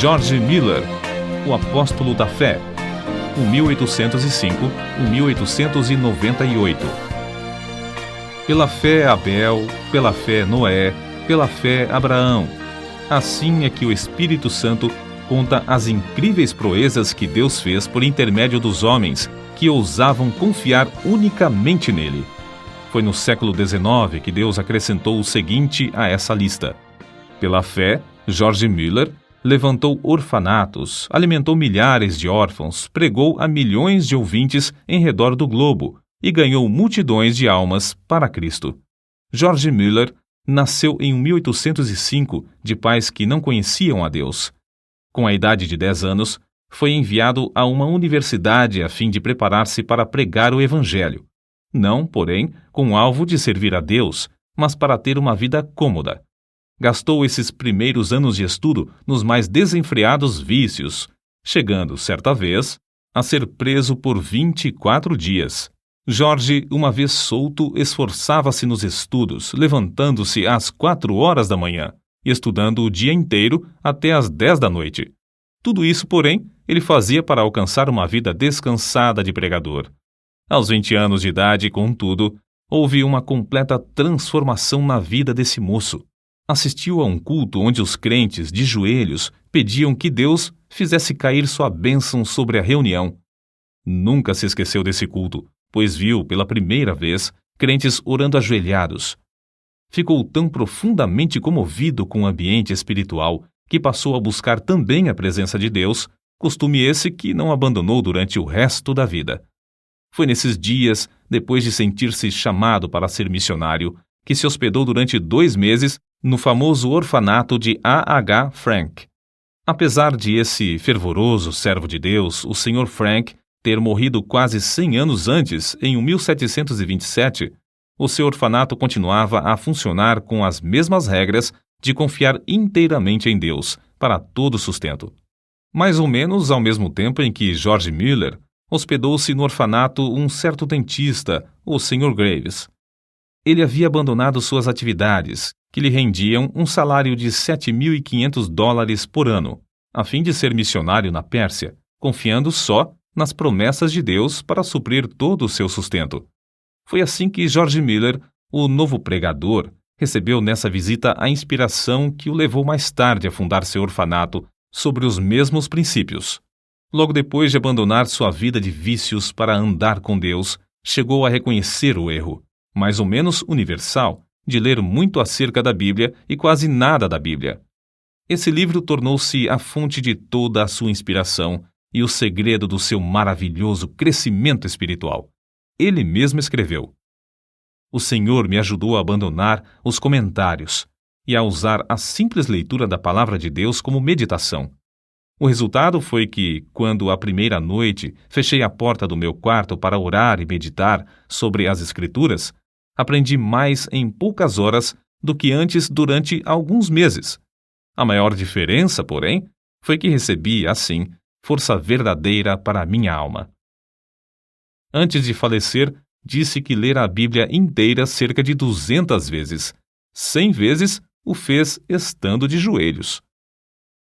George Miller, o apóstolo da fé, 1805-1898. Pela fé Abel, pela fé Noé, pela fé Abraão. Assim é que o Espírito Santo conta as incríveis proezas que Deus fez por intermédio dos homens que ousavam confiar unicamente nele. Foi no século XIX que Deus acrescentou o seguinte a essa lista. Pela fé, George Miller levantou orfanatos, alimentou milhares de órfãos, pregou a milhões de ouvintes em redor do globo e ganhou multidões de almas para Cristo. George Miller nasceu em 1805 de pais que não conheciam a Deus. Com a idade de 10 anos, foi enviado a uma universidade a fim de preparar-se para pregar o Evangelho. Não, porém, com o alvo de servir a Deus, mas para ter uma vida cômoda. Gastou esses primeiros anos de estudo nos mais desenfreados vícios, chegando, certa vez, a ser preso por 24 dias. Jorge, uma vez solto, esforçava-se nos estudos, levantando-se às 4 horas da manhã e estudando o dia inteiro até às 10 da noite. Tudo isso, porém, ele fazia para alcançar uma vida descansada de pregador. Aos 20 anos de idade, contudo, houve uma completa transformação na vida desse moço. Assistiu a um culto onde os crentes, de joelhos, pediam que Deus fizesse cair sua bênção sobre a reunião. Nunca se esqueceu desse culto, pois viu, pela primeira vez, crentes orando ajoelhados. Ficou tão profundamente comovido com o ambiente espiritual que passou a buscar também a presença de Deus, costume esse que não abandonou durante o resto da vida. Foi nesses dias, depois de sentir-se chamado para ser missionário, que se hospedou durante 2 meses no famoso orfanato de A.H. Frank. Apesar de esse fervoroso servo de Deus, o Sr. Frank, ter morrido quase 100 anos antes, em 1727, o seu orfanato continuava a funcionar com as mesmas regras de confiar inteiramente em Deus para todo o sustento. Mais ou menos ao mesmo tempo em que George Miller hospedou-se no orfanato um certo dentista, o Sr. Graves. Ele havia abandonado suas atividades, que lhe rendiam um salário de $7.500 por ano, a fim de ser missionário na Pérsia, confiando só nas promessas de Deus para suprir todo o seu sustento. Foi assim que George Miller, o novo pregador, recebeu nessa visita a inspiração que o levou mais tarde a fundar seu orfanato sobre os mesmos princípios. Logo depois de abandonar sua vida de vícios para andar com Deus, chegou a reconhecer o erro, mais ou menos universal, de ler muito acerca da Bíblia e quase nada da Bíblia. Esse livro tornou-se a fonte de toda a sua inspiração e o segredo do seu maravilhoso crescimento espiritual. Ele mesmo escreveu: "O Senhor me ajudou a abandonar os comentários e a usar a simples leitura da Palavra de Deus como meditação. O resultado foi que, quando a primeira noite fechei a porta do meu quarto para orar e meditar sobre as Escrituras, aprendi mais em poucas horas do que antes durante alguns meses. A maior diferença, porém, foi que recebi, assim, força verdadeira para a minha alma." Antes de falecer, disse que lera a Bíblia inteira cerca de 200 vezes. 100 vezes o fez estando de joelhos.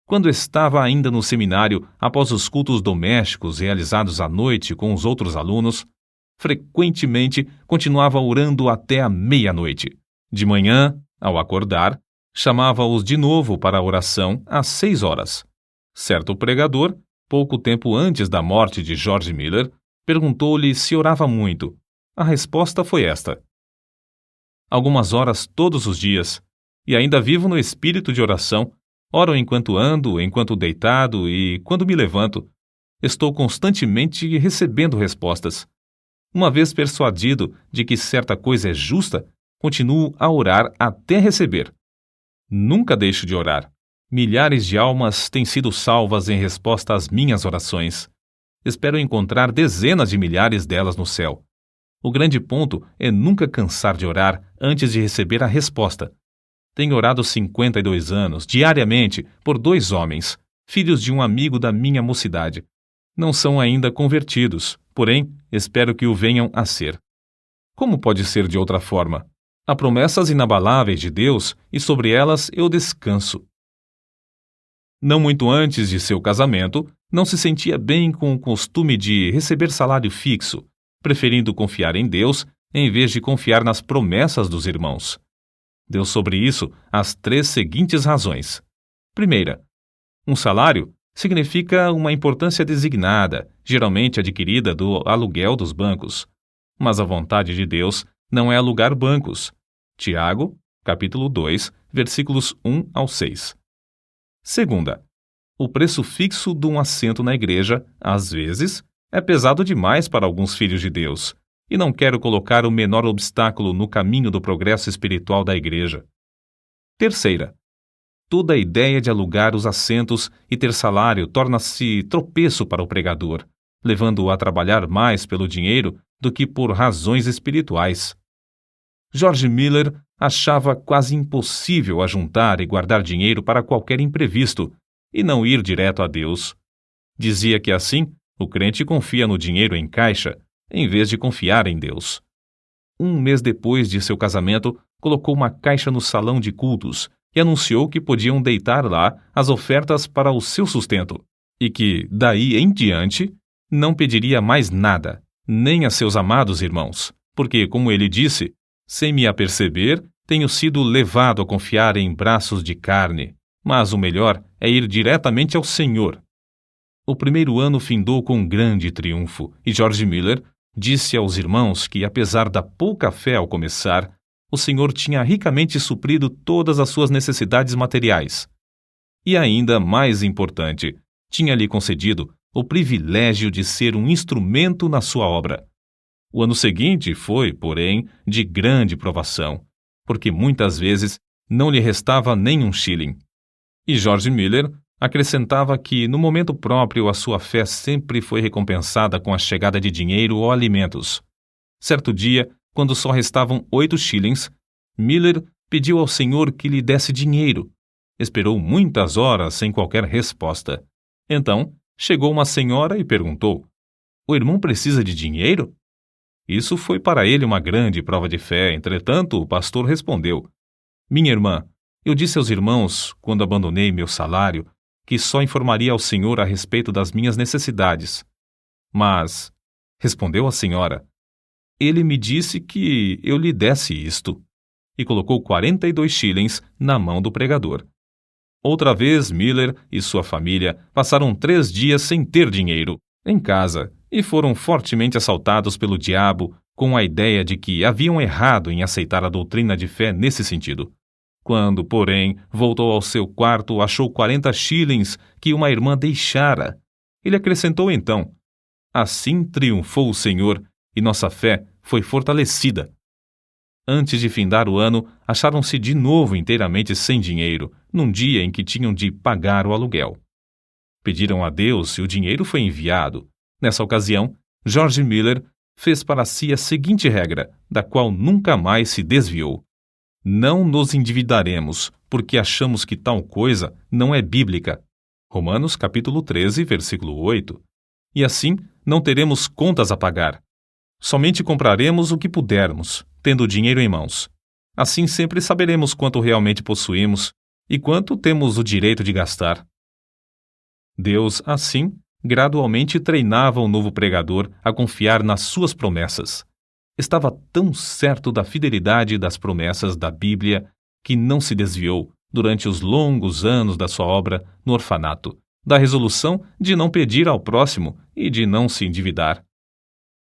Quando estava ainda no seminário, após os cultos domésticos realizados à noite com os outros alunos, frequentemente continuava orando até a meia-noite. De manhã, ao acordar, chamava-os de novo para a oração às 6 horas. Certo pregador, pouco tempo antes da morte de George Miller, perguntou-lhe se orava muito. A resposta foi esta: "Algumas horas todos os dias, e ainda vivo no espírito de oração. Oro enquanto ando, enquanto deitado e quando me levanto. Estou constantemente recebendo respostas. Uma vez persuadido de que certa coisa é justa, continuo a orar até receber. Nunca deixo de orar. Milhares de almas têm sido salvas em resposta às minhas orações. Espero encontrar dezenas de milhares delas no céu. O grande ponto é nunca cansar de orar antes de receber a resposta. Tenho orado 52 anos, diariamente, por 2 homens, filhos de um amigo da minha mocidade. Não são ainda convertidos, porém, espero que o venham a ser. Como pode ser de outra forma? Há promessas inabaláveis de Deus e sobre elas eu descanso. Não muito antes de seu casamento, não se sentia bem com o costume de receber salário fixo, preferindo confiar em Deus em vez de confiar nas promessas dos irmãos. Deu sobre isso as 3 seguintes razões. Primeira, um salário significa uma importância designada, geralmente adquirida do aluguel dos bancos. Mas a vontade de Deus não é alugar bancos. Tiago, capítulo 2, versículos 1 ao 6. Segunda, o preço fixo de um assento na igreja, às vezes, é pesado demais para alguns filhos de Deus, e não quero colocar o menor obstáculo no caminho do progresso espiritual da igreja. Terceira, toda a ideia de alugar os assentos e ter salário torna-se tropeço para o pregador, levando-o a trabalhar mais pelo dinheiro do que por razões espirituais. George Miller achava quase impossível ajuntar e guardar dinheiro para qualquer imprevisto e não ir direto a Deus. Dizia que assim, o crente confia no dinheiro em caixa, em vez de confiar em Deus. Um mês depois de seu casamento, colocou uma caixa no salão de cultos e anunciou que podiam deitar lá as ofertas para o seu sustento, e que, daí em diante, não pediria mais nada, nem a seus amados irmãos, porque, como ele disse, sem me aperceber, tenho sido levado a confiar em braços de carne, mas o melhor é ir diretamente ao Senhor. O primeiro ano findou com um grande triunfo, e George Miller disse aos irmãos que, apesar da pouca fé ao começar, o Senhor tinha ricamente suprido todas as suas necessidades materiais. E ainda mais importante, tinha-lhe concedido o privilégio de ser um instrumento na sua obra. O ano seguinte foi, porém, de grande provação, porque muitas vezes não lhe restava nem um shilling. E George Miller acrescentava que, no momento próprio, a sua fé sempre foi recompensada com a chegada de dinheiro ou alimentos. Certo dia, quando só restavam 8 shillings, Miller pediu ao Senhor que lhe desse dinheiro. Esperou muitas horas sem qualquer resposta. Então, chegou uma senhora e perguntou: "O irmão precisa de dinheiro?" Isso foi para ele uma grande prova de fé. Entretanto, o pastor respondeu: "Minha irmã, eu disse aos irmãos, quando abandonei meu salário, que só informaria ao Senhor a respeito das minhas necessidades. Mas", respondeu a senhora, "ele me disse que eu lhe desse isto." E colocou 42 shillings na mão do pregador. Outra vez, Miller e sua família passaram 3 dias sem ter dinheiro em casa e foram fortemente assaltados pelo diabo com a ideia de que haviam errado em aceitar a doutrina de fé nesse sentido. Quando, porém, voltou ao seu quarto, achou 40 shillings que uma irmã deixara. Ele acrescentou então: "Assim triunfou o Senhor e nossa fé foi fortalecida." Antes de findar o ano, acharam-se de novo inteiramente sem dinheiro, num dia em que tinham de pagar o aluguel. Pediram a Deus e o dinheiro foi enviado. Nessa ocasião, George Miller fez para si a seguinte regra, da qual nunca mais se desviou: "Não nos endividaremos, porque achamos que tal coisa não é bíblica." Romanos capítulo 13, versículo 8. E assim, não teremos contas a pagar. Somente compraremos o que pudermos, tendo o dinheiro em mãos. Assim sempre saberemos quanto realmente possuímos e quanto temos o direito de gastar. Deus, assim, gradualmente treinava o novo pregador a confiar nas suas promessas. Estava tão certo da fidelidade das promessas da Bíblia que não se desviou, durante os longos anos da sua obra no orfanato, da resolução de não pedir ao próximo e de não se endividar.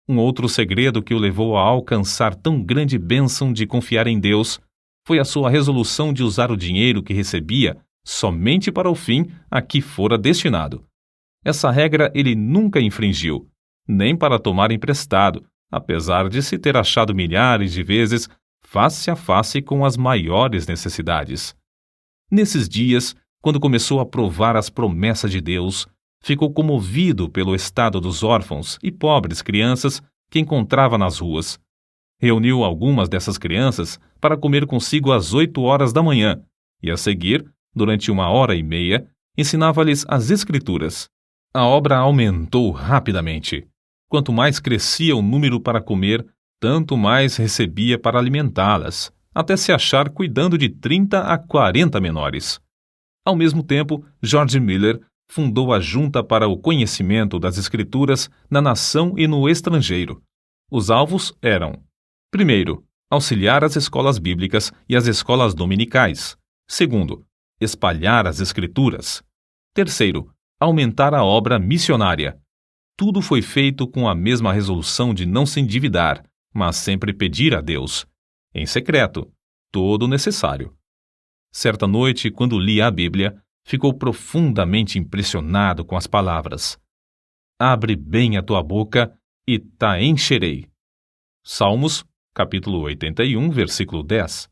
Um outro segredo que o levou a alcançar tão grande bênção de confiar em Deus foi a sua resolução de usar o dinheiro que recebia somente para o fim a que fora destinado. Essa regra ele nunca infringiu, nem para tomar emprestado, apesar de se ter achado milhares de vezes face a face com as maiores necessidades. Nesses dias, quando começou a provar as promessas de Deus, ficou comovido pelo estado dos órfãos e pobres crianças que encontrava nas ruas. Reuniu algumas dessas crianças para comer consigo às 8 horas da manhã e, a seguir, durante 1h30, ensinava-lhes as Escrituras. A obra aumentou rapidamente. Quanto mais crescia o número para comer, tanto mais recebia para alimentá-las, até se achar cuidando de 30 a 40 menores. Ao mesmo tempo, George Miller fundou a Junta para o Conhecimento das Escrituras na nação e no estrangeiro. Os alvos eram: primeiro, auxiliar as escolas bíblicas e as escolas dominicais. Segundo, espalhar as Escrituras. Terceiro, aumentar a obra missionária. Tudo foi feito com a mesma resolução de não se endividar, mas sempre pedir a Deus, em secreto, todo o necessário. Certa noite, quando lia a Bíblia, ficou profundamente impressionado com as palavras: abre bem a tua boca e ta encherei. Salmos, capítulo 81, versículo 10.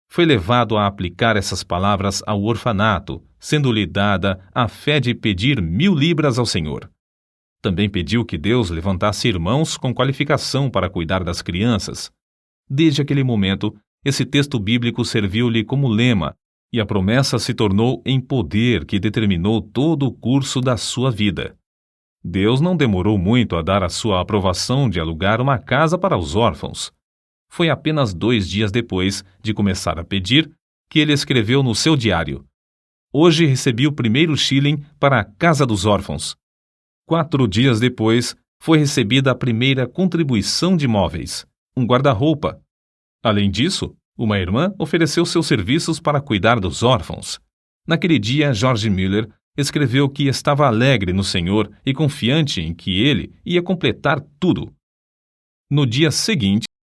Foi levado a aplicar essas palavras ao orfanato, sendo-lhe dada a fé de pedir 1.000 libras ao Senhor. Também pediu que Deus levantasse irmãos com qualificação para cuidar das crianças. Desde aquele momento, esse texto bíblico serviu-lhe como lema, e a promessa se tornou em poder que determinou todo o curso da sua vida. Deus não demorou muito a dar a sua aprovação de alugar uma casa para os órfãos. Foi apenas 2 dias depois de começar a pedir que ele escreveu no seu diário: hoje recebi o primeiro shilling para a Casa dos Órfãos. 4 dias depois, foi recebida a primeira contribuição de móveis, um guarda-roupa. Além disso, uma irmã ofereceu seus serviços para cuidar dos órfãos. Naquele dia, George Miller escreveu que estava alegre no Senhor e confiante em que ele ia completar tudo. No dia seguinte,